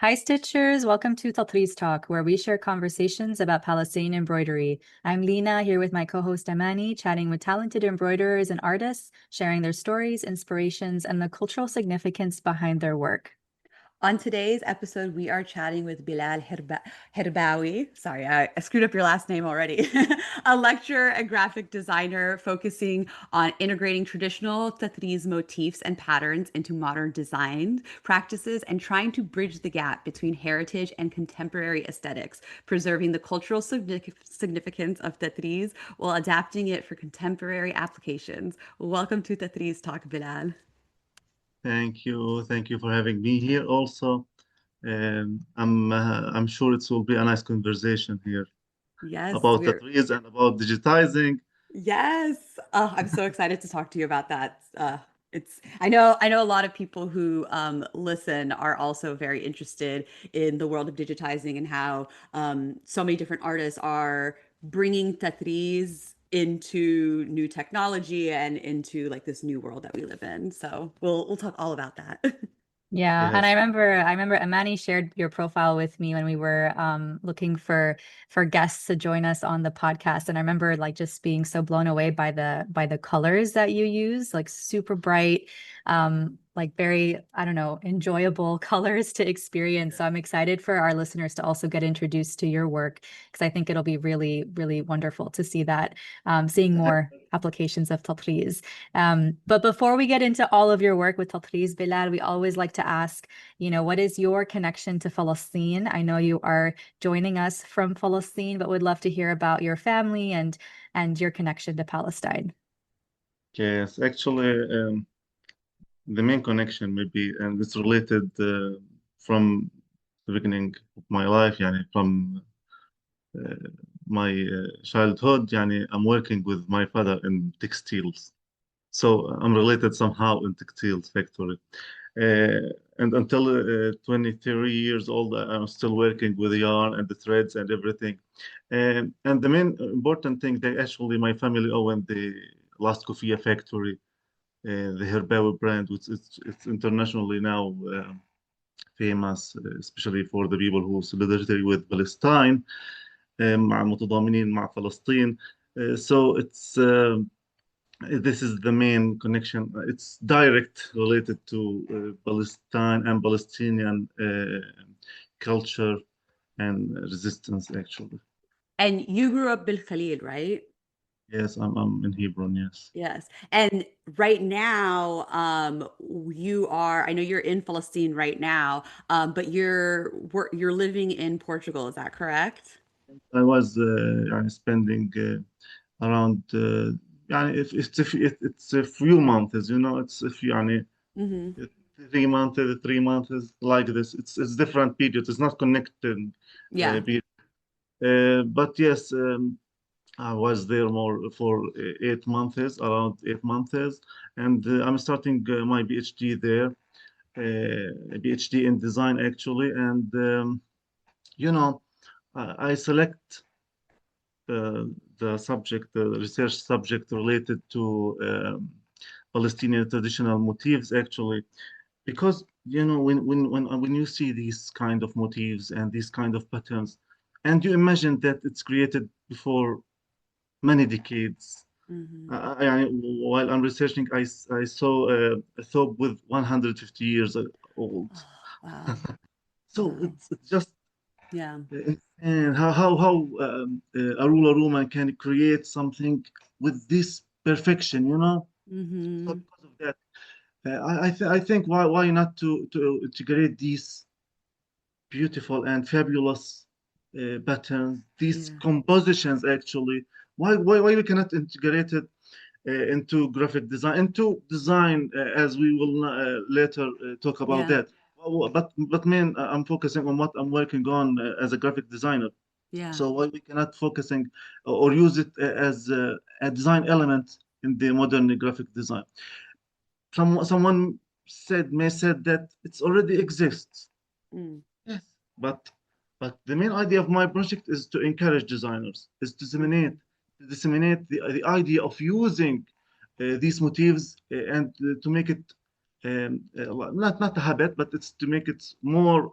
Hi, Stitchers. Welcome to Tatreez Talk, where we share conversations about Palestinian embroidery. I'm Lena, here with my co-host Amani, chatting with talented embroiderers and artists, sharing their stories, inspirations, and the cultural significance behind their work. On today's episode, we are chatting with Belal Herbawi. Sorry, I screwed up your last name already. A lecturer and graphic designer focusing on integrating traditional Tatreez motifs and patterns into modern design practices and trying to bridge the gap between heritage and contemporary aesthetics, preserving the cultural significance of Tatreez while adapting it for contemporary applications. Welcome to Tatreez Talk, Belal. Thank you. Thank you for having me here also. I'm sure it will be a nice conversation here Yes, about the we're trees and about digitizing. Yes. Oh, I'm so excited to talk to you about that. I know a lot of people who listen are also very interested in the world of digitizing and how so many different artists are bringing Tatreez into new technology and into like this new world that we live in. So we'll talk all about that. Yeah, and I Yes. remember I remember Amani shared your profile with me when we were looking for guests to join us on the podcast. And I remember like just being so blown away by the colors that you use, like super bright, like very, I don't know, enjoyable colors to experience. So I'm excited for our listeners to also get introduced to your work because I think it'll be really, really wonderful to see that, seeing more applications of Tatriz. But before we get into all of your work with Tatreez, Bilal, we always like to ask, what is your connection to Palestine? I know you are joining us from Palestine, but would love to hear about your family and your connection to Palestine. Yes. Actually, the main connection maybe, and it's related from the beginning of my life, yani from uh, my childhood. Yani I'm working with my father in textiles. So I'm related somehow in textiles factory. And until 23 years old, I'm still working with the yarn and the threads and everything. And the main important thing that actually my family owned the last coffee factory, the Herbawi brand, which it's internationally now famous, especially for the people who solidarity with Palestine, مع متضامنين مع فلسطين. So it's this is the main connection. It's direct related to Palestine and Palestinian culture and resistance, actually. And you grew up Bil Khalil, right? Yes, I'm in Hebron, yes. Yes. And right now, I know you're in Palestine right now, but you're living in Portugal, is that correct? I was يعني spending around يعني if it's a few months, it's if يعني Hmm. 3 months, 3 months like this. It's different periods. It's not connected Yeah. period. But yes, I was there more for 8 months, around 8 months, and I'm starting my PhD there, PhD in design actually, and you know, I select the subject, the research subject related to Palestinian traditional motifs actually, because when you see these kind of motifs and these kind of patterns, and you imagine that it's created before many decades. Hmm. While I'm researching, I saw a thobe with 150 years old. Oh, wow. So Wow. it's just Yeah. and how a ruler woman can create something with this perfection, So Hmm. because of that, I think why not to integrate these beautiful and fabulous patterns, these Yeah. compositions actually. Why we cannot integrate it into graphic design, into design, as we will later talk about Yeah. that. But man, I'm focusing on what I'm working on as a graphic designer. Yeah. So why we cannot focusing or use it as a design element in the modern graphic design? Someone may said that it's already exists. Mm. Yes, but the main idea of my project is to encourage designers, is Hmm. to disseminate the idea of using these motifs and to make it not a habit, but it's to make it more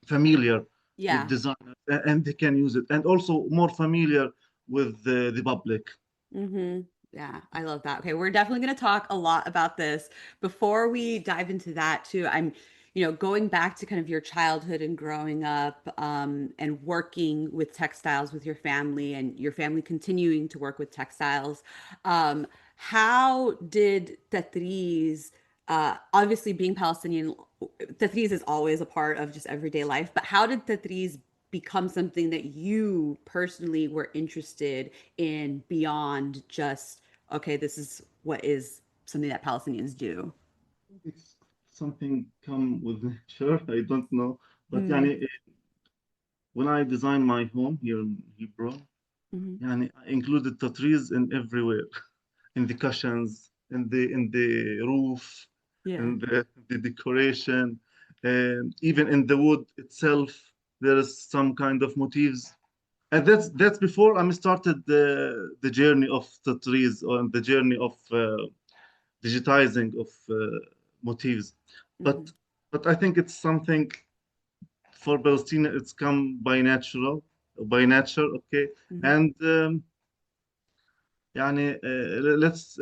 familiar with Yeah. designers, and they can use it, and also more familiar with the public. Mm-hmm. Yeah, I love that. Okay, we're definitely going to talk a lot about this. Before we dive into that too, going back to kind of your childhood and growing up, and working with textiles with your family and your family continuing to work with textiles. How did Tatreez, obviously being Palestinian, Tatreez is always a part of just everyday life, but how did Tatreez become something that you personally were interested in beyond just, okay, this is what is something that Palestinians do? It's something come with nature. I don't know, but Mm, يعني, when I designed my home here in Hebron, mhm. يعني, I included the trees in everywhere, in the cushions, in the roof, Yeah. in the decoration, even in the wood itself. There is some kind of motifs, and that's before I started the journey of the trees, or the journey of digitizing of motifs. But Mhm, but I think it's something for Palestine. It's come by nature, okay. mhm. And يعني let's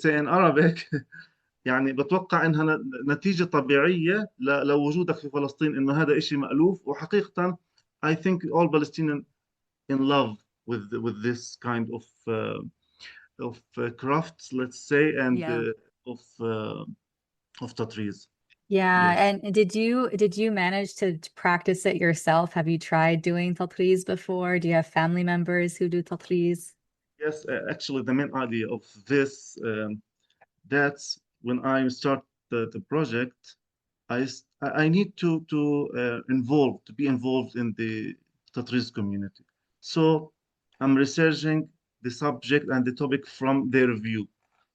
say in Arabic. يعني بتوقع انها نتيجة طبيعية لوجودك في فلسطين، انه هذا إشي مألوف. وحقيقة I think all Palestinians in love with this kind of crafts, let's say, and Yeah. of Tatreez. Yeah, Yes. and did you manage to practice it yourself? Have you tried doing tatreez before? Do you have family members who do tatreez? Yes, actually, the main idea of this, that's when I start the project. I need to be involved in the Tatreez community. So I'm researching the subject and the topic from their view.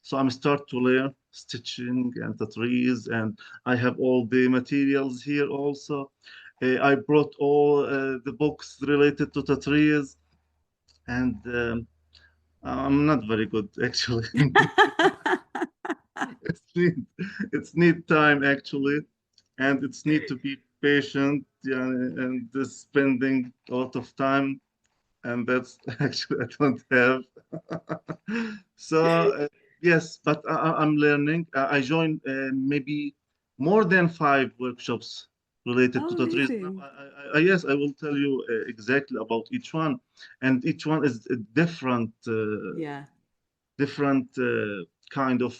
So I'm start to learn stitching and Tatreez, and I have all the materials here also. I brought all the books related to Tatreez, and I'm not very good actually. It's need it's need time actually, and it's need to be patient, yeah, and spending a lot of time, and that's actually I don't have. So yes, but I'm learning. I joined maybe more than 5 workshops related Oh, to Tatreez. Now, amazing. yes, I will tell you exactly about each one, and each one is a Yeah. different kind of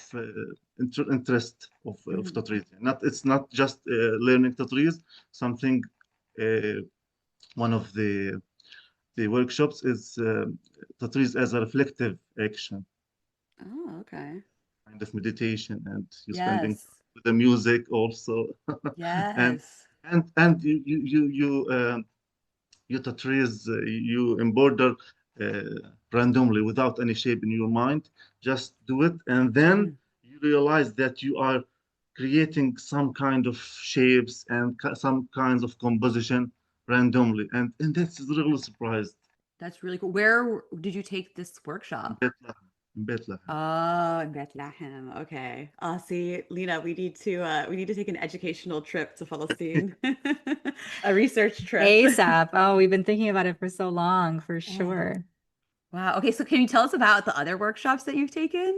interest of Mhm. Tatreez. It's not just learning Tatreez. Something uh, one of the workshops is Tatreez as a reflective action, Oh, okay. kind of meditation, and you spending Yes. with the music also, and Yes. you Tatreez, you embroider randomly without any shape in your mind. Just do it, and then Mm. you realize that you are creating some kind of shapes and some kinds of composition randomly, and that's really surprised. That's really cool. Where did you take this In workshop? Bethlehem, in Bethlehem. Oh, in Bethlehem. Okay. See, Lena, we need to take an educational trip to Palestine. A research trip. ASAP. Oh, we've been thinking about it for so long, for Oh, sure. wow. Okay, so can you tell us about the other workshops that you've taken?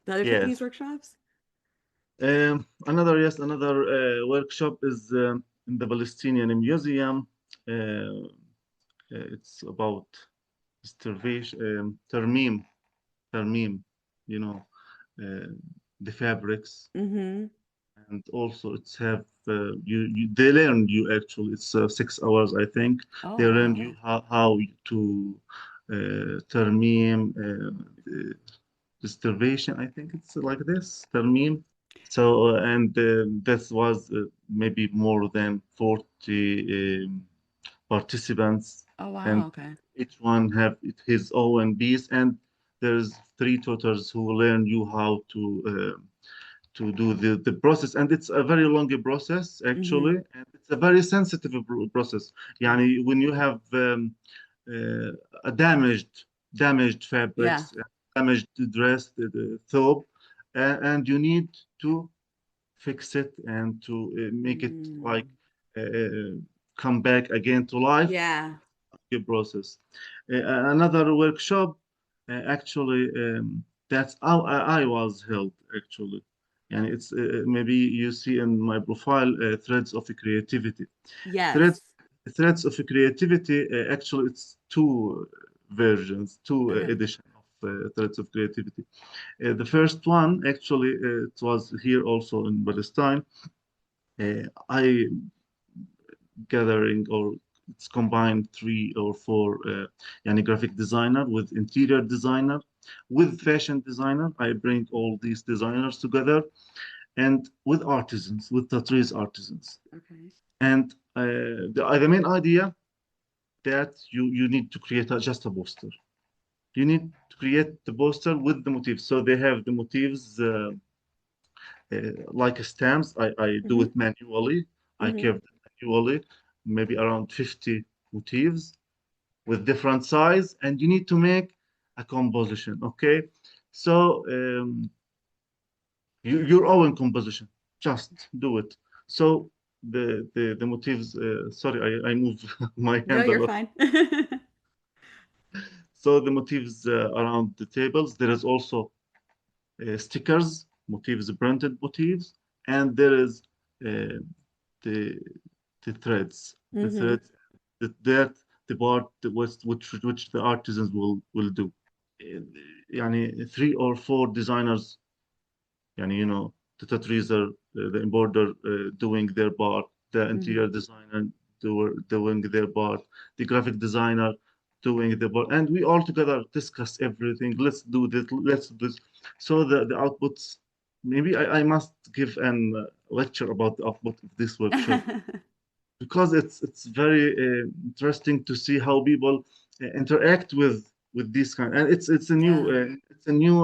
The other Tatreez Yes. workshops? Another workshop is in the Palestinian Museum. It's about starvation, termim, you know, uh, the fabrics, Mm-hmm. and also it's have they learn you actually. It's 6 hours, I think. They Oh, learn wow. you Yeah. how to termim, starvation. I think it's like this termim. So, and that was maybe more than 40 participants, Oh, and wow. Okay. each one have his own piece. And there's 3 tutors who learn you how to do the process. And it's a very long process, Mm-hmm. actually, and it's a very sensitive process. Yeah. Yani, when you have uh, a damaged Yeah. fabrics, damaged dress, the thobe, and you need to fix it and to make it like Mm. come back again to life. Yeah. Process. Another workshop, actually, that's how I was held actually. And it's maybe you see in my profile threads of creativity. Threads, Yes. threads of creativity. Actually, it's two versions, two Okay. edition of threads of creativity. The first one, actually, it was here also in Palestine. I gathering or it's combined three or four yani graphic designer with interior designer with fashion designer. I bring all these designers together and with artisans, with Tatreez artisans. Okay. And the main idea that you need to create just a poster. You need to create the poster with the motifs. So they have the motifs like stamps. I do Mm-hmm. it manually. I Mm-hmm. carve it manually, maybe around 50 motifs with different size, and you need to make a composition. Okay, so your own composition, just do it. So the motifs. Sorry, I move my No, hand a you're lot. fine. So the motifs around the tables. There is also stickers, motifs, printed motifs, and there is uh, the the threads, the Mm-hmm. threads that the part which the artisans will do. يعني three or four designers يعني the Tatreezer, the embroider doing their part, the Mm-hmm. interior designer doing their part, the graphic designer doing the part, and we all together discuss everything. Let's do this, let's do this. So the outputs, maybe I must give an lecture about the output of this workshop because it's very interesting to see how people interact with this kind, and Yeah. it's a new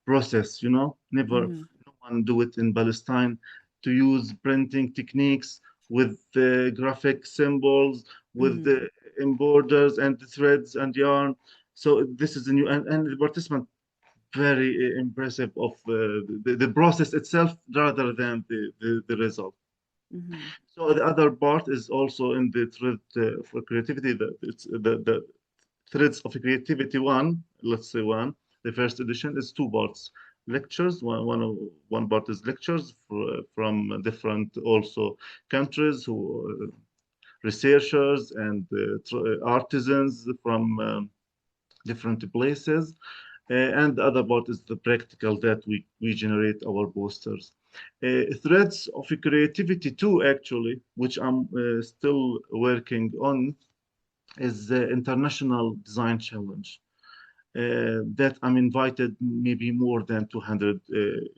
process, never Mm-hmm. no one do it in Palestine, to use printing techniques with the graphic symbols, with Mm-hmm. the emborders and the threads and yarn. So this is a new, and the participant very impressive of the process itself rather than the result. Mm-hmm. So the other part is also in the thread for creativity. It's the threads of creativity one. Let's say one. The first edition is two parts. Lectures. One part is lectures from different also countries who researchers and artisans from different places. And the other part is the practical that we generate our posters. Threads of creativity too, actually, which I'm still working on, is the International Design Challenge. That I'm invited maybe more than 200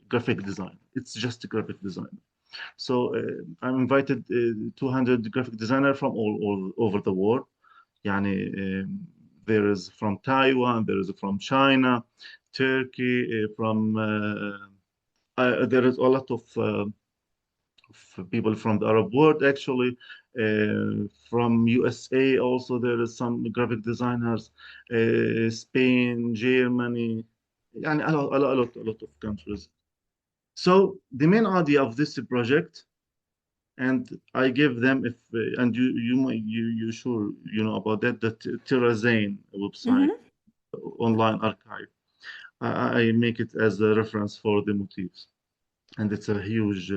graphic design. It's just a graphic design. So I'm invited 200 graphic designer from all over the world. يعني there is from Taiwan, there is from China, Turkey, from there is a lot of people from the Arab world actually. From USA also there is some graphic designers, Spain, Germany, يعني a lot of countries. So the main idea of this project, and I give them if and you sure you know about that Terrazane website Mm-hmm. online archive. I make it as a reference for the motifs, and it's a huge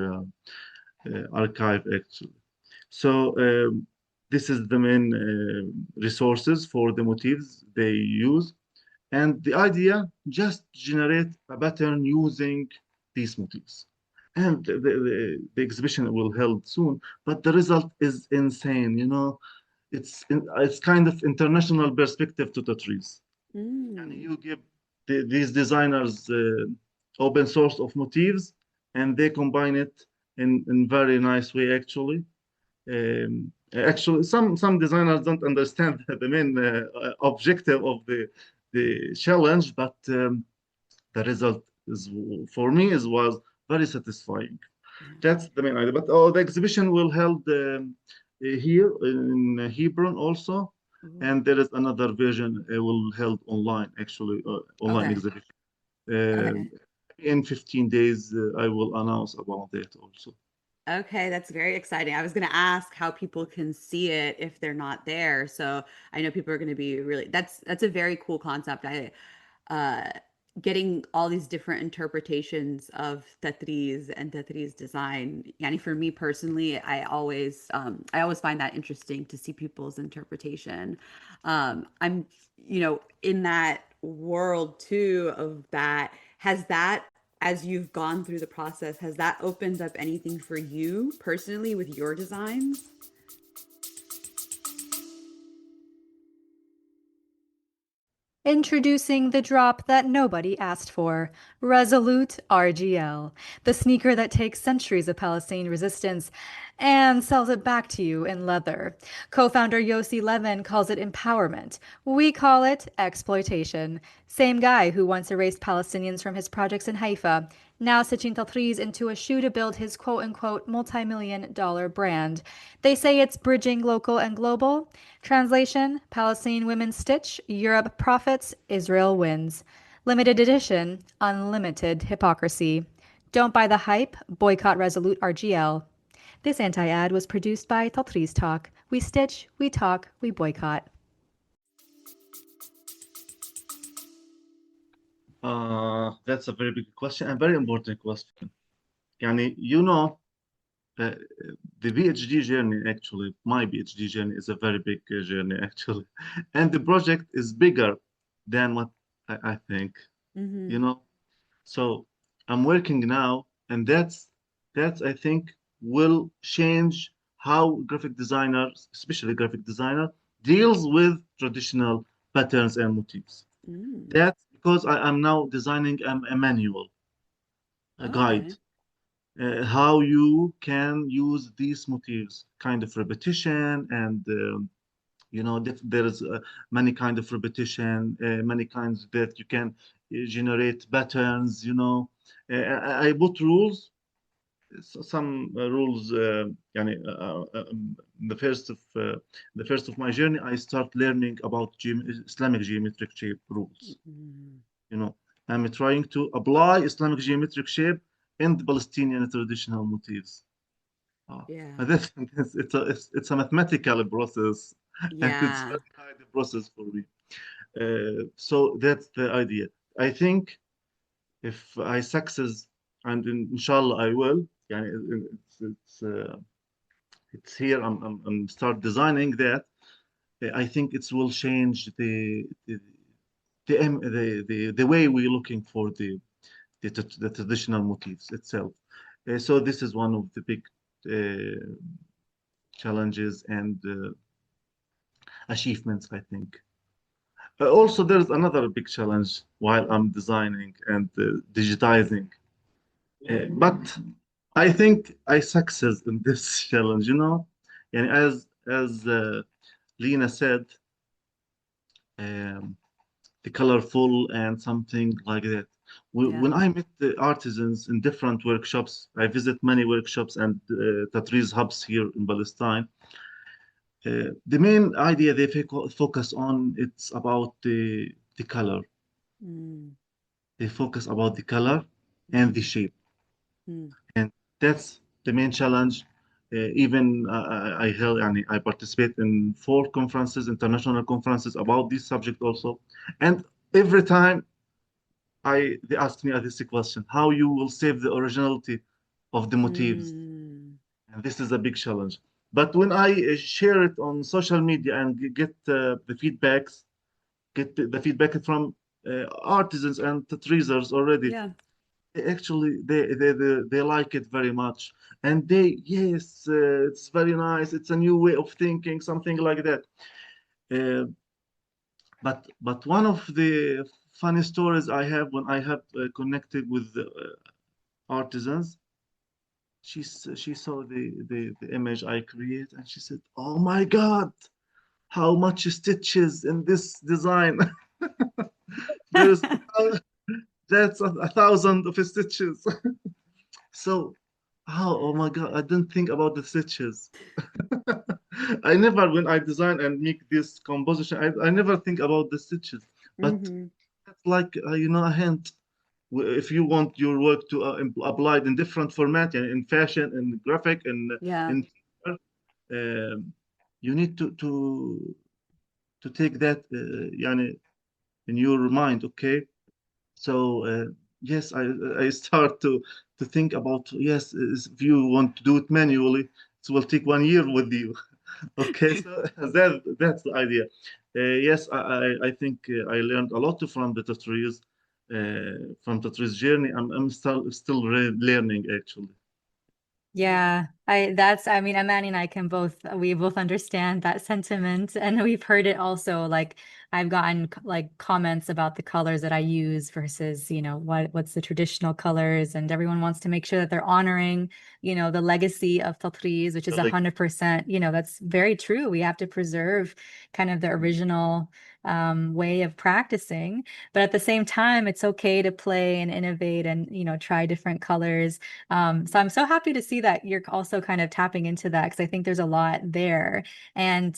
archive actually. So this is the main resources for the motifs they use, and the idea just generate a pattern using these motifs. And the exhibition will held soon, but the result is insane. It's kind of international perspective to Tatreez. And Mm. you give these designers open source of motifs, and they combine it in very nice way actually. Actually, some designers don't understand the main objective of the challenge, but the result is for me is was very satisfying. That's the main idea. But the exhibition will held here in Hebron also, Ooh. and there is another version will held online actually online Okay. exhibition uh, Okay. in 15 days, I will announce about it also. Okay, that's very exciting. I was going to ask how people can see it if they're not there. So I know people are going to be really, that's a very cool concept. Uh getting all these different interpretations of Tatreez and Tatreez design. Yani for me personally, I always find that interesting to see people's interpretation. I'm, in that world too of that. Has that, as you've gone through the process, has that opened up anything for you personally with your designs? Introducing the drop that nobody asked for, Resolute RGL, the sneaker that takes centuries of Palestinian resistance and sells it back to you in leather. Co-founder Yossi Levin calls it empowerment. We call it exploitation. Same guy who once erased Palestinians from his projects in Haifa, now stitching Tatreez into a shoe to build his quote-unquote multi-million-dollar brand. They say it's bridging local and global. Translation: Palestinian women stitch, Europe profits, Israel wins. Limited edition, unlimited hypocrisy. Don't buy the hype, boycott Resolute RGL. This anti-ad was produced by Tatreez Talk. We stitch, we talk, we boycott. That's a very big question and very important question. Yani, uh, the PhD journey, actually, my PhD journey is a very big journey, actually. And the project is bigger than what I think, you Mm-hmm. know. So I'm working now, and that's I think will change how graphic designers, especially graphic designer, deals with traditional patterns and motifs. Mm. That's because I am now designing a manual, a guide, Okay. how you can use these motifs, kind of repetition, and there's many kind of repetition, many kinds that you can generate patterns. I put rules, some rules. يعني, the first of my journey, I start learning about Islamic geometric shape rules. Mm. You know, I'm trying to apply Islamic geometric shape in the Palestinian traditional motifs. Yeah. But it's a mathematical process, and it's Yeah. very hard process for me. So that's the idea. I think if I success, and inshallah I will, yeah, it's here. I'm start designing that. I think it will change the way we're looking for the traditional motifs itself. So this is one of the big uh, challenges and achievements, I think. Also, there's another big challenge while I'm designing and digitizing. But I think I success in this challenge, And as Lena said, um, the colorful and something like that. When Yeah. I meet the artisans in different workshops, I visit many workshops and Tatreez hubs here in Palestine. The main idea they focus on it's about the color. Mm. They focus about the color and the Mm. shape, Mm. and that's the main challenge. Even I held and I participate in 4 conferences, international conferences about this subject also, and every time they asked me this question: how you will save the originality of the motifs? Mm. And this is a big challenge. But when I share it on social media and get the feedbacks, get the feedback from artisans and treasures already, Yeah. actually they like it very much, and yes, it's very nice. It's a new way of thinking, something like that. Uh, but one of the funny stories I have when I have connected with the artisans, she saw the image I create, and she said, "Oh my God, how much stitches in this design! There's that's a thousand of stitches." So, oh my God, I didn't think about the stitches. I never, when I design and make this composition, I never think about the stitches. But Hmm. that's like, a hint. if you want your work to applied in different format, and in fashion, in graphic, Yeah. in you need to take that يعني in your mind. Okay, so yes, I start to think about, yes, if you want to do it manually, it will take 1 year with you. Okay, so that's the idea. Yes, I think I learned a lot from the from Tatreez journey. I'm still learning actually. Yeah, I mean, Amani and I can we both understand that sentiment, and we've heard it also. Like, I've gotten like comments about the colors that I use versus, what's the traditional colors, and everyone wants to make sure that they're honoring, the legacy of Tatreez, which is Like, 100%, that's very true. We have to preserve kind of the original way of practicing, but at the same time, it's okay to play and innovate and, try different colors. So I'm so happy to see that you're also kind of tapping into that, because I think there's a lot there. And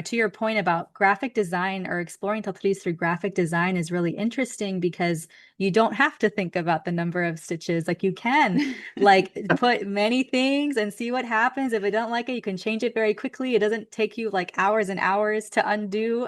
to your point about graphic design or exploring Tatreez through graphic design is really interesting, because you don't have to think about the number of stitches. Like, you can like put many things and see what happens. If you don't like it, you can change it very quickly. It doesn't take you like hours and hours to undo.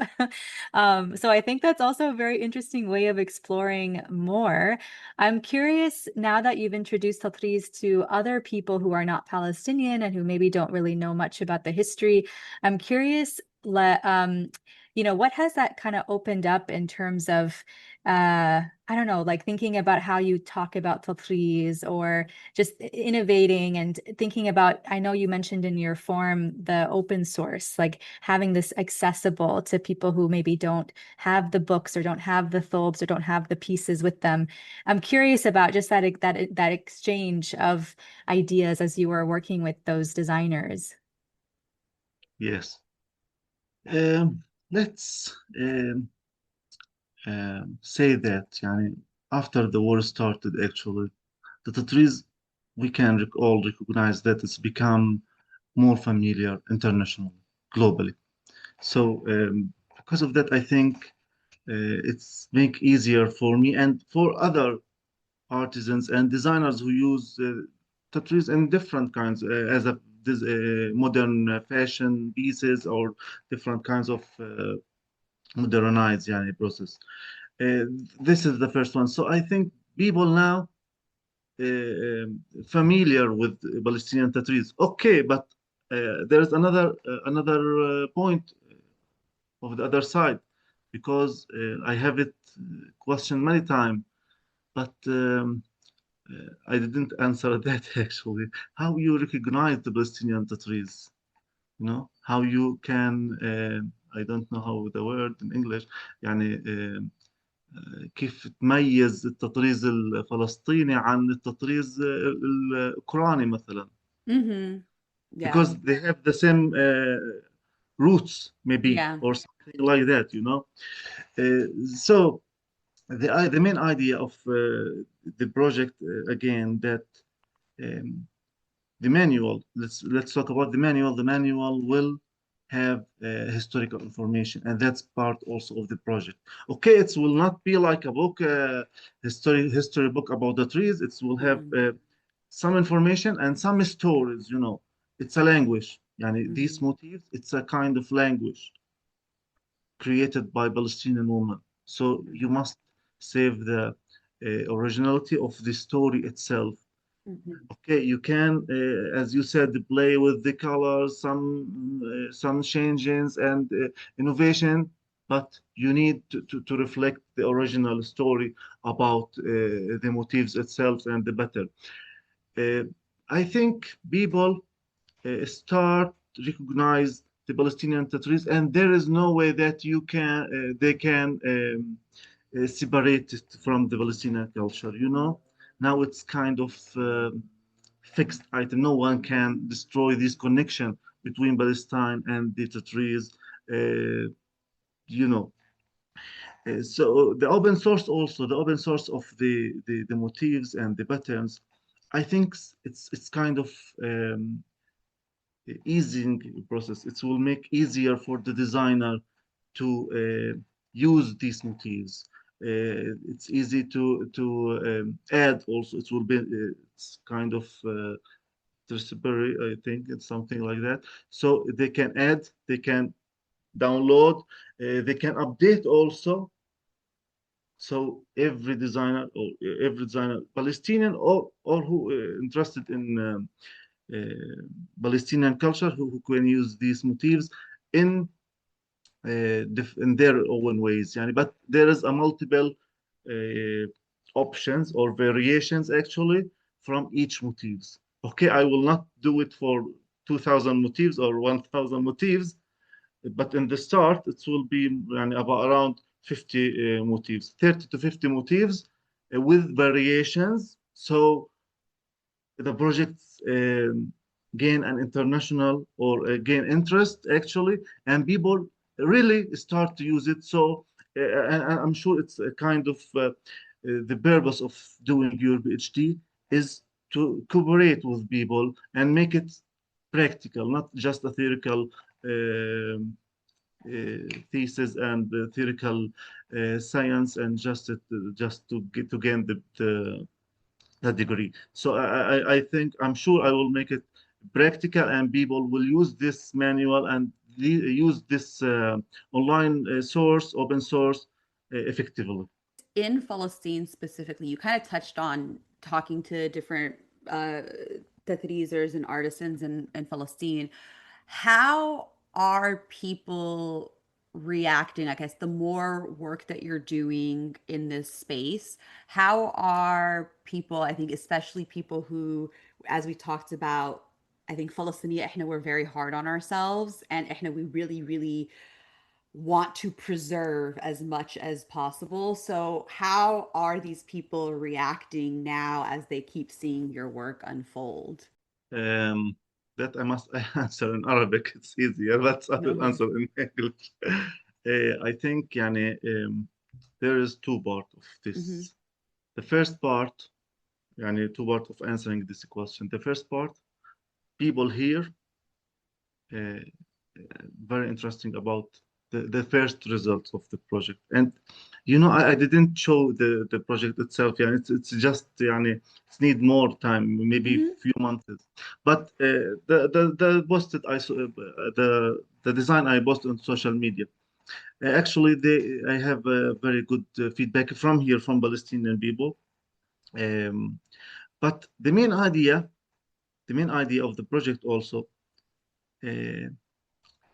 So I think that's also a very interesting way of exploring more. I'm curious, now that you've introduced Tatreez to other people who are not Palestinian and who maybe don't really know much about the history, I'm curious, what has that kind of opened up in terms of, I don't know, like thinking about how you talk about Tatreez, or just innovating and thinking about, I know you mentioned in your form the open source, like having this accessible to people who maybe don't have the books or don't have the thobes or don't have the pieces with them. I'm curious about just that exchange of ideas as you were working with those designers. yes. Um, let's say that يعني, after the war started, actually, the Tatreez, we can all recognize that it's become more familiar internationally, globally. So because of that, I think it's make easier for me and for other artisans and designers who use Tatreez in different kinds as a this, modern fashion pieces, or different kinds of modernized يعني, process. This is the first one. So I think people now familiar with Palestinian Tatreez. Okay, but there's another point of the other side, because I have it questioned many times, but I didn't answer that actually. How you recognize the Palestinian Tatreez? How you can, I don't know how the word in English, يعني كيف تميز التطريز الفلسطيني عن التطريز الأوكراني مثلا. Mm-hmm. Yeah. Because they have the same roots, maybe, Yeah. or something like that. So the main idea of the project, again, that um, the manual, let's talk about the manual. The manual will have historical information, and that's part also of the project. Okay, it will not be like a book, history book about the trees. It will have Mm-hmm. some information and some stories. It's a language. Yani these Mm-hmm. motifs, it's a kind of language created by Palestinian women. So you must save the originality of the story itself. Mm-hmm. Okay, you can, as you said, play with the colors, some changes and innovation, but you need to reflect the original story about the motifs itself and the pattern. Uh, I think people start recognize the Palestinian Tatreez, and there is no way that they can separate it from the Palestinian culture. Now it's kind of fixed item. No one can destroy this connection between Palestine and the Tatreez. Uh, you know. So the open source, also the open source of the motifs and the patterns, I think it's kind of easing process. It will make easier for the designer to use these motifs It's easy to add also. It will be it's kind of traceability, I think it's something like that. So they can add, they can download, they can update also. So every designer, Palestinian or who interested in Palestinian culture, who can use these motifs in in their own ways. Yani, but there is a multiple uh, options or variations actually from each motifs. Okay, I will not do it for 2,000 motifs or 1,000 motifs, but in the start it will be yani, about around 50 motifs, 30 to 50 motifs with variations. So the projects gain an international or gain interest actually, and people really start to use it. So and I'm sure it's a kind of the purpose of doing your PhD is to cooperate with people and make it practical, not just a theoretical thesis and theoretical science, and just to gain the degree. So I think I'm sure I will make it practical, and people will use this manual and use this online source, open source, effectively. In Palestine specifically, you kind of touched on talking to different uh, Tatreezers and artisans in Palestine. How are people reacting? I guess the more work that you're doing in this space, how are people, I think, especially people who, as we talked about, I think Palestinian, احنا we're very hard on ourselves, and احنا we really, really want to preserve as much as possible. So, how are these people reacting now as they keep seeing your work unfold? Um, that I must answer in Arabic. It's easier, but I No will worries. answer in English. I think يعني, there is two parts of Mm-hmm. this. The first part, يعني, two part of answering this question. The first part, people here uh, very interesting about the first results of the project. And I didn't show the project itself. Yeah, it's just it's need more time, maybe Mm-hmm. few months. But the posted I saw the design I posted on social media. Actually, I have very good feedback from here from Palestinian people. Um, but the main idea of the project also. Uh,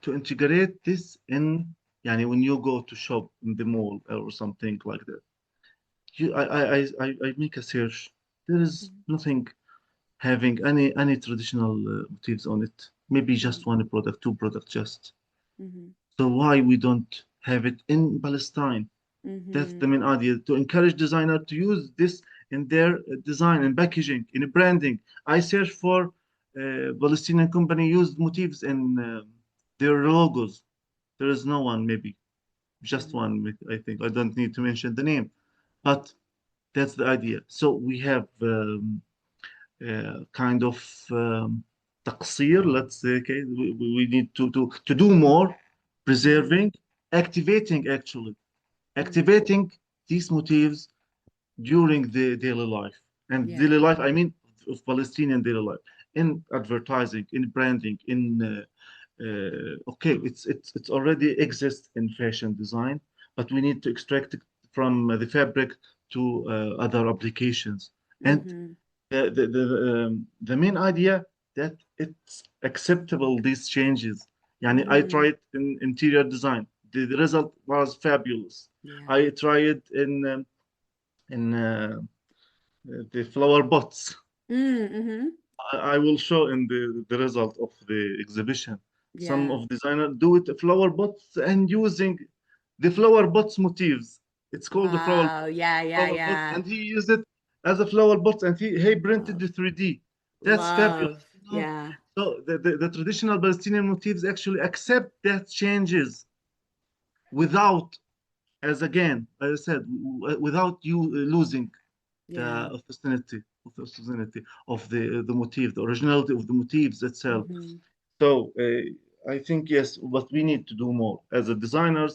to integrate this in when you go to shop in the mall or something like that. I make a search. There is nothing having any traditional motifs on it. Maybe just one product, two products just. Mm-hmm. So why we don't have it in Palestine? That's Mm-hmm. the main idea, to encourage designer to use this in their design and packaging, in branding. I search for Palestinian company used motifs in their logos. There is no one, maybe just Mm-hmm. one. I think I don't need to mention the name, but that's the idea. So we have kind of تقصير, let's say. Okay, we need to do more, Mm-hmm. preserving, activating actually, Mm-hmm. activating these motifs during the daily life. And Yeah. daily life, I mean, of Palestinian daily life, in advertising, in branding, in okay, it's already exists in fashion design, but we need to extract it from the fabric to other applications. And Mm-hmm. the main idea that it's acceptable, these changes. I Mm-hmm. tried in interior design. The result was fabulous. Yeah. I tried in the flower pots. Mm-hmm. I will show in the result of the exhibition. Some Yeah. of designers do it flower pots and using the flower pots motifs. It's called the Wow. Yeah, yeah, flower pot, yeah. and he used it as a flower pot, and he printed Love. the 3D. That's fabulous. Love. Yeah. So the traditional Palestinian motifs actually accept that changes without, as again, as I said, without you losing Yeah. the authenticity of the motif, the originality of the motifs itself. Mm-hmm. So I think yes, what we need to do more as a designers,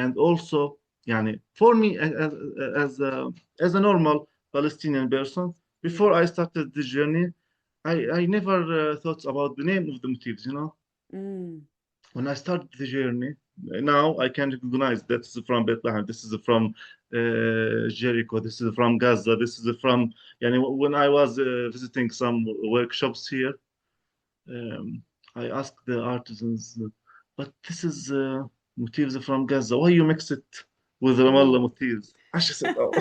and also يعني for me as a normal Palestinian person, Yeah. before I started this journey, I never thought about the name of the motifs, you know. Mm. When I started the journey, now I can recognize that this is from Bethlehem, this is from Jericho, this is from Gaza, this is from, yani, when I was visiting some workshops here, um, I asked the artisans, but this is motifs from Gaza. Why you mix it with Ramallah Mm. motifs? I just said, oh,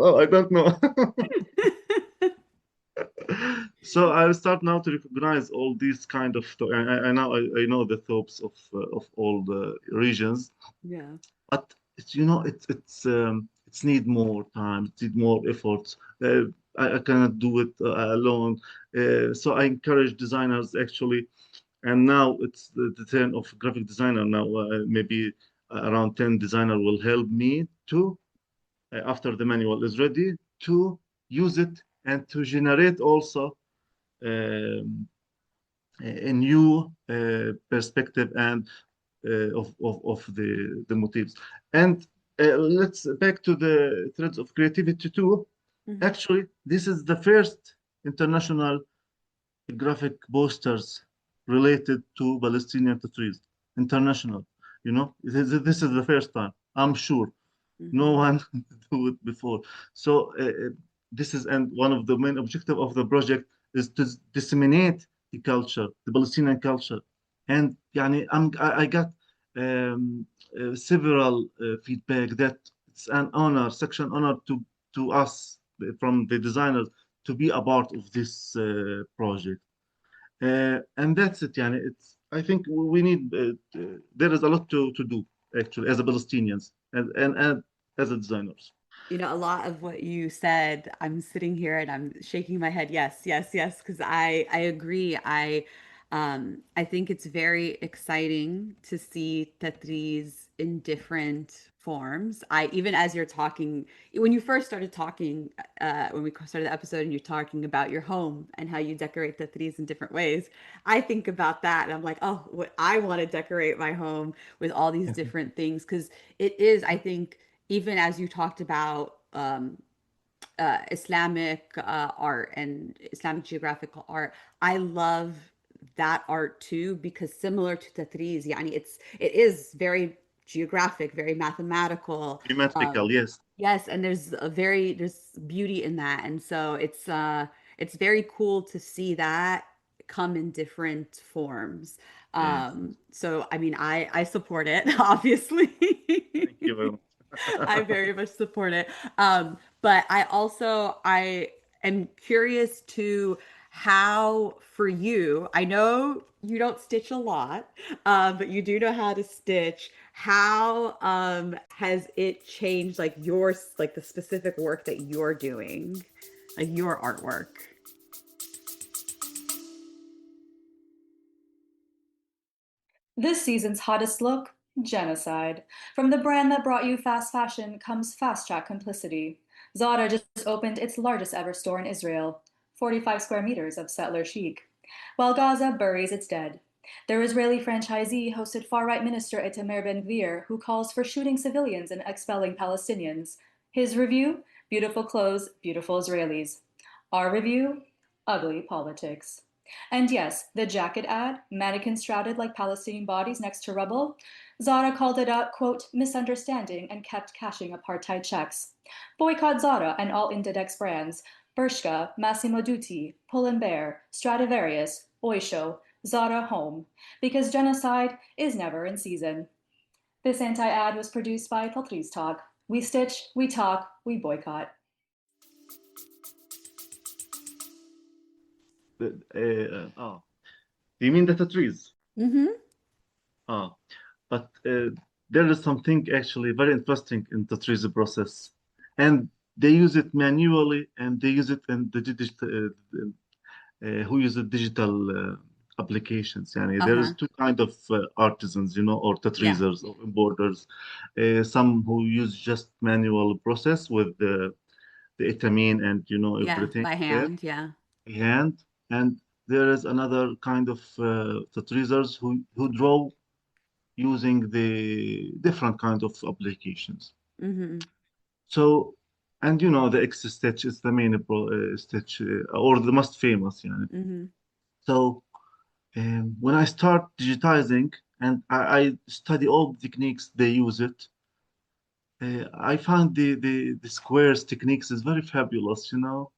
oh, I don't know. So I start now to recognize all these kind of, I now I know the thoughts of all the regions, Yeah. but it's, you know, it's need more time, it need more effort. I cannot do it alone. So I encourage designers actually, and now it's the turn of graphic designer. Now maybe around 10 designer will help me to after the manual is ready to use it and to generate also a new perspective and of the motifs. And let's back to the threads of creativity too. Mhm. Actually, this is the first international graphic posters related to Palestinian Tatreez. International, you know, this is the first time. I'm sure no Mhm. one do it before. So this is, and one of the main objective of the project is to disseminate the culture, the Palestinian culture. And yani, I got several feedback that it's an honor, such an honor to us from the designers to be a part of this project. And that's it. Yani, it's, I think we need, there is a lot to do actually as a Palestinians and as a designers. You know, a lot of what you said, I'm sitting here and I'm shaking my head. Yes, yes, yes, because I agree. I think it's very exciting to see Tatreez in different forms. I even as you're talking, when you first started talking, when we started the episode and you're talking about your home and how you decorate Tatreez in different ways, I think about that and I'm like, oh, what I want to decorate my home with all these different things because it is, I think even as you talked about Islamic art and Islamic geographical art, I love that art too because similar to Tatriz, yani it is very geographic, very mathematical. Geometrical, yes, Yes, and there's beauty in that, and so it's very cool to see that come in different forms. yes. So I mean, I support it, obviously. Thank you very much. I very much support it. But I am curious to how for you, I know you don't stitch a lot, but you do know how to stitch. How has it changed like like the specific work that you're doing, like your artwork? This season's hottest look, genocide. From the brand that brought you fast fashion comes fast track complicity. Zara just opened its largest ever store in Israel, 45 square meters of settler chic, while Gaza buries its dead. Their Israeli franchisee hosted far right minister Itamar Ben Gvir, who calls for shooting civilians and expelling Palestinians. His review: beautiful clothes, beautiful Israelis. Our review: ugly politics. And yes, the jacket ad, mannequins shrouded like Palestinian bodies next to rubble, Zara called it a, quote, misunderstanding and kept cashing apartheid checks. Boycott Zara and all Indedex brands, Bershka, Massimo Dutti, Pull&Bear, Stradivarius, Oysho, Zara Home, because genocide is never in season. This anti-ad was produced by Tatreez Talk. We stitch, we talk, we boycott. Oh, do you mean the trees? Mm-hmm. Ah, but there is something actually very interesting in the trees process, and they use it manually, and they use it in the digital. Who use the digital applications. Yani there is Uh-huh. two kind of artisans, you know, or Yeah. Tatreezers or emborders. Some who use just manual process with the etamine and you know Yeah, everything by there, hand. Yeah. hand. And there is another kind of Tatreezers who draw using the different kind of applications. Mm-hmm. So, and you know, the X stitch is the main stitch or the most famous. Yeah. Mm-hmm. So when I start digitizing and I study all the techniques they use it, I found the squares techniques is very fabulous. You know,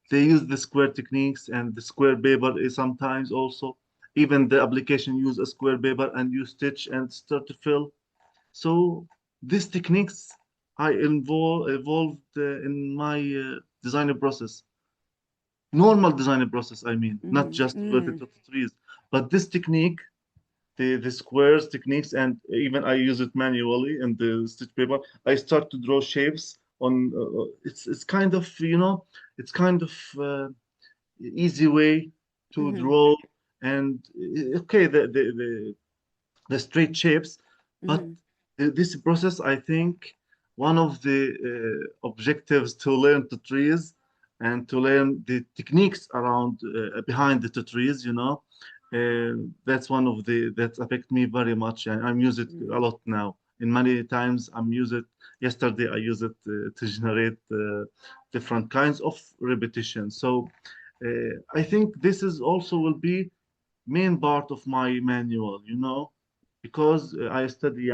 they use the square techniques and the square paper is sometimes also even the application use a square paper and you stitch and start to fill. So these techniques I evolved in my design process, normal design process. I mean, not Mm-hmm. just related Mm-hmm. to the trees, but this technique, the squares techniques, and even I use it manually in the stitch paper. I start to draw shapes on. It's kind of it's kind of easy way to Mm-hmm. draw and okay the straight shapes. But Mm-hmm. this process, I think, one of the objectives to learn the trees and to learn the techniques around behind the trees, that's one of the that affect me very much, and I'm use it a lot now. In many times, I'm use it. Yesterday, I use it to generate different kinds of repetition. So, I think this is also will be main part of my manual, because I study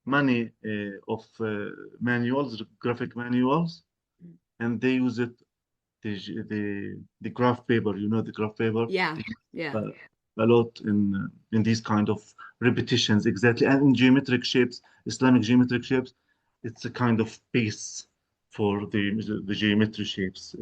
many of manuals, graphic manuals, and they use it the graph paper, the graph paper, Yeah. they use Yeah. uh, a lot in these kind of repetitions exactly, and in geometric shapes, Islamic geometric shapes, it's a kind of base for the geometry shapes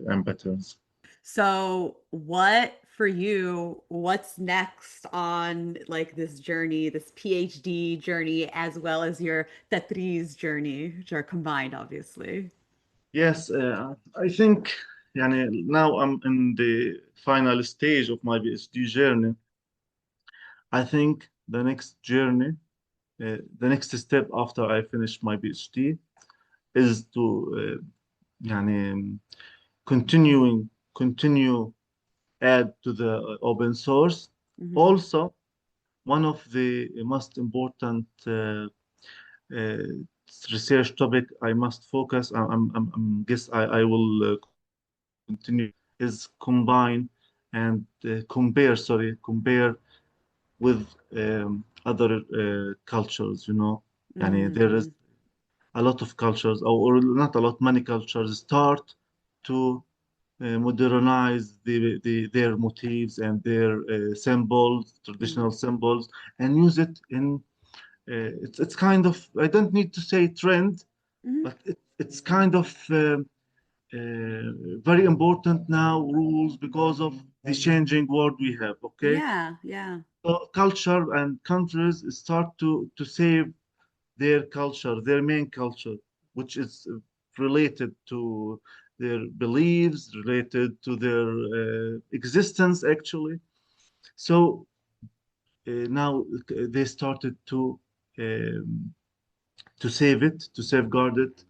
and patterns. So, what for you, what's next on like this journey, this PhD journey, as well as your Tatreez journey, which are combined, obviously? Yes, I think now I'm in the final stage of my PhD journey. I think the next step after I finish my PhD is to يعني, continue add to the open source. Mm-hmm. Also, one of the most important uh, research topic I must focus. Guess I will continue is combine and compare. Sorry, compare with other cultures. There Mm-hmm. is a lot of cultures, or not a lot, many cultures start to modernize their motifs and their symbols, Mm-hmm. traditional symbols, and use it in. It's kind of I don't need to say trend, Mm-hmm. but it's kind of very important now rules because of the changing world we have. Okay, Yeah. Yeah. so culture and countries start to save their culture, their main culture, which is related to their beliefs, related to their existence, actually. So now they started to save it, to safeguard it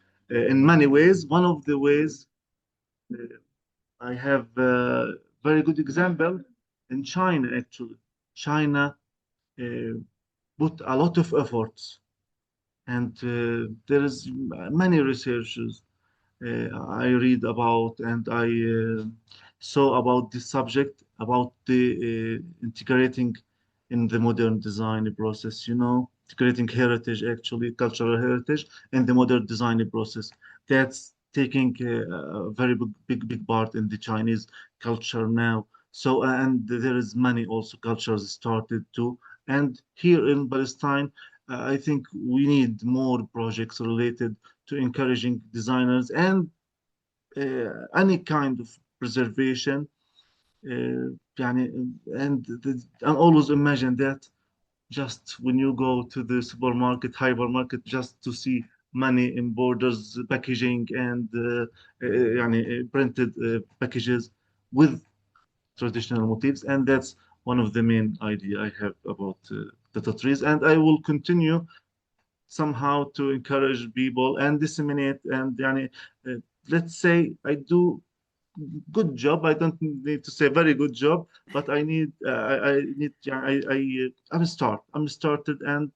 in many ways. One of the ways uh, I have a very good example in China, actually. China uh, put a lot of efforts, and there is many researchers I read about and I saw about this subject about the integrating in the modern design process, integrating heritage, actually cultural heritage in the modern design process. That's taking a very big part in the Chinese culture now. So and there is many also cultures started to, and here in Palestine, I think we need more projects related to encouraging designers and any kind of preservation. And always imagine that just when you go to the supermarket, hypermarket, just to see money in borders, packaging, and printed packages with traditional motifs. And that's one of the main idea I have about the trees. And I will continue somehow to encourage people and disseminate and uh, let's say I do good job. I don't need to say very good job, but I need yeah, I'm started, and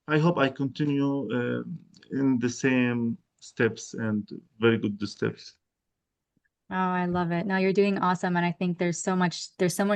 I hope I continue in the same steps and very good steps. Oh, I love it. No, you're doing awesome. And I think there's so much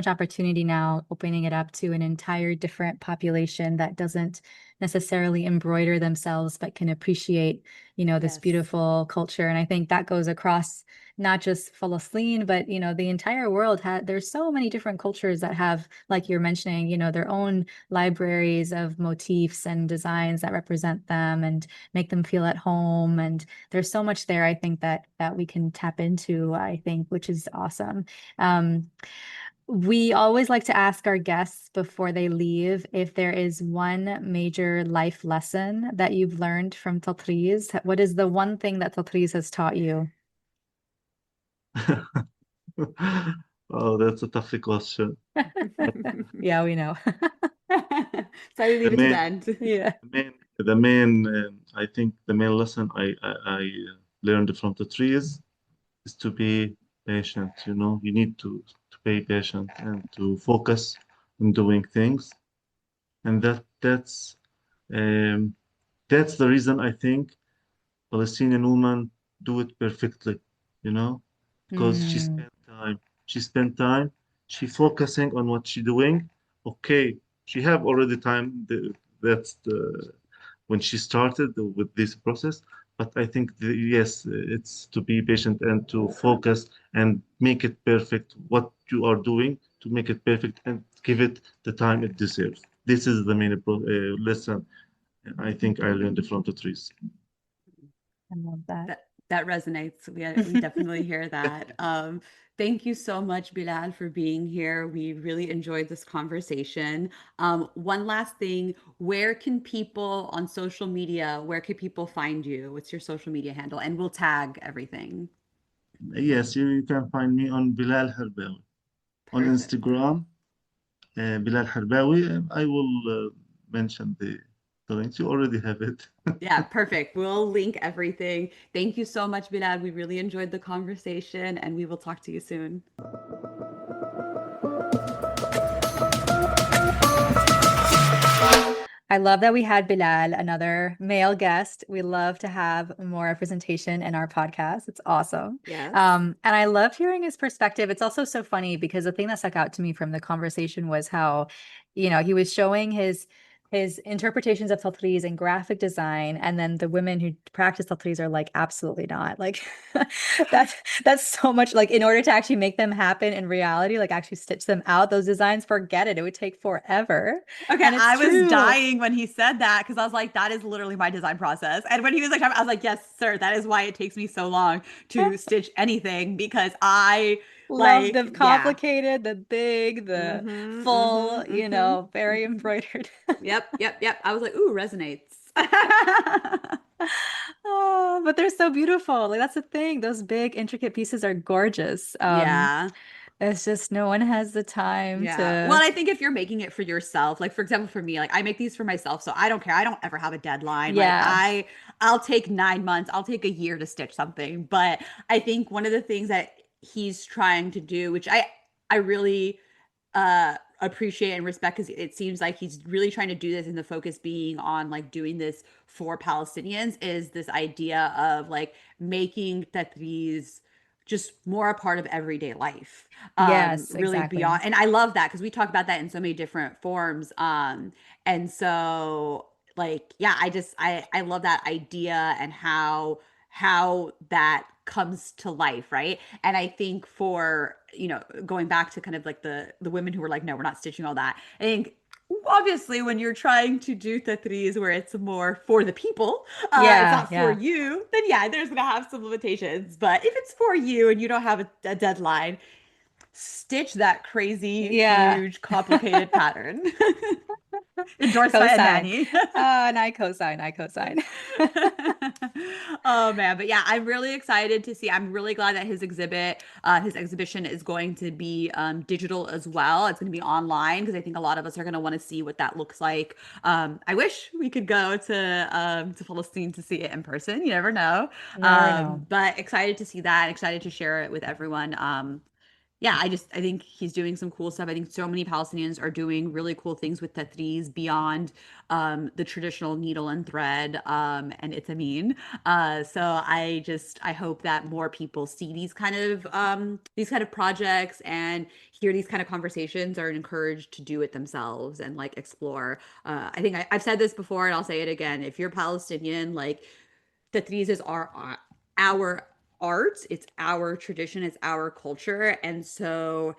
opportunity now opening it up to an entire different population that doesn't necessarily embroider themselves, but can appreciate, this Yes. beautiful culture. And I think that goes across not just Palestine, but, the entire world. There's so many different cultures that have, like you're mentioning, their own libraries of motifs and designs that represent them and make them feel at home. And there's so much there, I think, that we can tap into, I think, which is awesome. Um, we always like to ask our guests before they leave if there is one major life lesson that you've learned from Tatreez. What is the one thing that Tatreez has taught you? Oh, that's a tough question. But Yeah, we know. So we the leave it to the main, end. Yeah. I think the main lesson I learned from the trees is to be patient. You need to be patient and to focus on doing things, and um, that's the reason I think Palestinian women do it perfectly, you know, because Mm, she spent time, she focusing on what she doing. Okay, she have already time. That's the when she started with this process. But I think yes, it's to be patient and to focus and make it perfect. What you are doing to make it perfect and give it the time it deserves. This is the main lesson I think I learned from the trees. I love that. That resonates. We definitely hear that. Thank you so much, Bilal, for being here. We really enjoyed this conversation. One last thing, where can people on social media, where can people find you? What's your social media handle? And we'll tag everything. Yes, you can find me on Bilal Harbawi on Perfect. Instagram. Bilal Harbawi. I will mention the links. You already have it. Yeah, perfect. We'll link everything. Thank you so much, Bilal. We really enjoyed the conversation, and we will talk to you soon. I love that we had Bilal, another male guest. We love to have more representation in our podcast. It's awesome. Yes. And I love hearing his perspective. It's also so funny because the thing that stuck out to me from the conversation was how, he was showing his interpretations of Tatreez and graphic design, and then the women who practice Tatreez are like, absolutely not. Like that's that's so much like in order to actually make them happen in reality, like actually stitch them out, those designs, forget it. It would take forever. Okay, And it's I was true. dying when he said that because I was like, that is literally my design process. And when he was like, I was like, yes, sir, that is why it takes me so long to stitch anything because I Love the like, yeah. complicated, the big, the Mm-hmm, full, mm-hmm, mm-hmm, very mm-hmm. embroidered. Yep, yep, yep. I was like, ooh, resonates. Oh, but they're so beautiful. Like that's the thing. Those big, intricate pieces are gorgeous. Yeah. It's just no one has the time Yeah. Well, to, I think if you're making it for yourself, like for example, for me, like I make these for myself, so I don't care. I don't ever have a deadline. Like yeah, I'll take 9 months, I'll take a year to stitch something. But I think one of the things that he's trying to do, which I really appreciate and respect because it seems like he's really trying to do this and the focus being on like doing this for Palestinians is this idea of like making Tatreez just more a part of everyday life yes, really exactly. beyond, and I love that because we talk about that in so many different forms and so like yeah, I love that idea and how that comes to life, right? And I think for, going back to kind of like the women who were like, no, we're not stitching all that. I think obviously when you're trying to do tatris where it's more for the people, it's Yeah, not for yeah, you, then yeah, there's gonna have some limitations. But if it's for you and you don't have a deadline, stitch that crazy, yeah. huge, complicated pattern. Endorsed by Cosign. Amani. And I cosign. I cosign. Oh man, but yeah, I'm really excited to see. I'm really glad that his exhibition is going to be digital as well. It's going to be online because I think a lot of us are going to want to see what that looks like. I wish we could go to Palestine to see it in person. You never know. You never know. But excited to see that. Excited to share it with everyone. Yeah, I think he's doing some cool stuff. I think so many Palestinians are doing really cool things with Tatreez beyond the traditional needle and thread and it's Amin. So I hope that more people see these kind of projects and hear these kind of conversations, are encouraged to do it themselves and like explore. I think I've said this before and I'll say it again. If you're Palestinian, like Tatreez is our art, it's our tradition, it's our culture. And so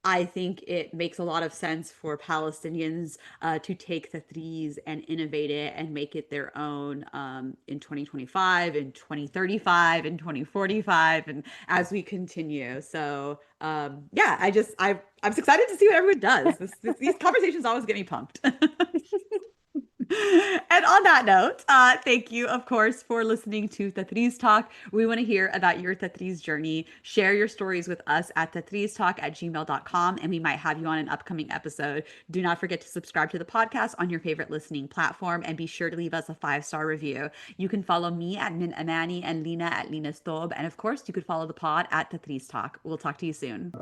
I think it makes a lot of sense for Palestinians to take Tatreez and innovate it and make it their own in 2025, in 2035, in 2045, and as we continue. So yeah, I'm excited to see what everyone does. These conversations always get me pumped. And on that note, thank you, of course, for listening to Tatreez Talk. We want to hear about your Tatreez journey. Share your stories with us at tatreeztalk@gmail.com, and we might have you on an upcoming episode. Do not forget to subscribe to the podcast on your favorite listening platform, and be sure to leave us a 5-star review. You can follow me at Min Amani and Lena at Lena Stob. And of course, you could follow the pod at Tatreez Talk. We'll talk to you soon.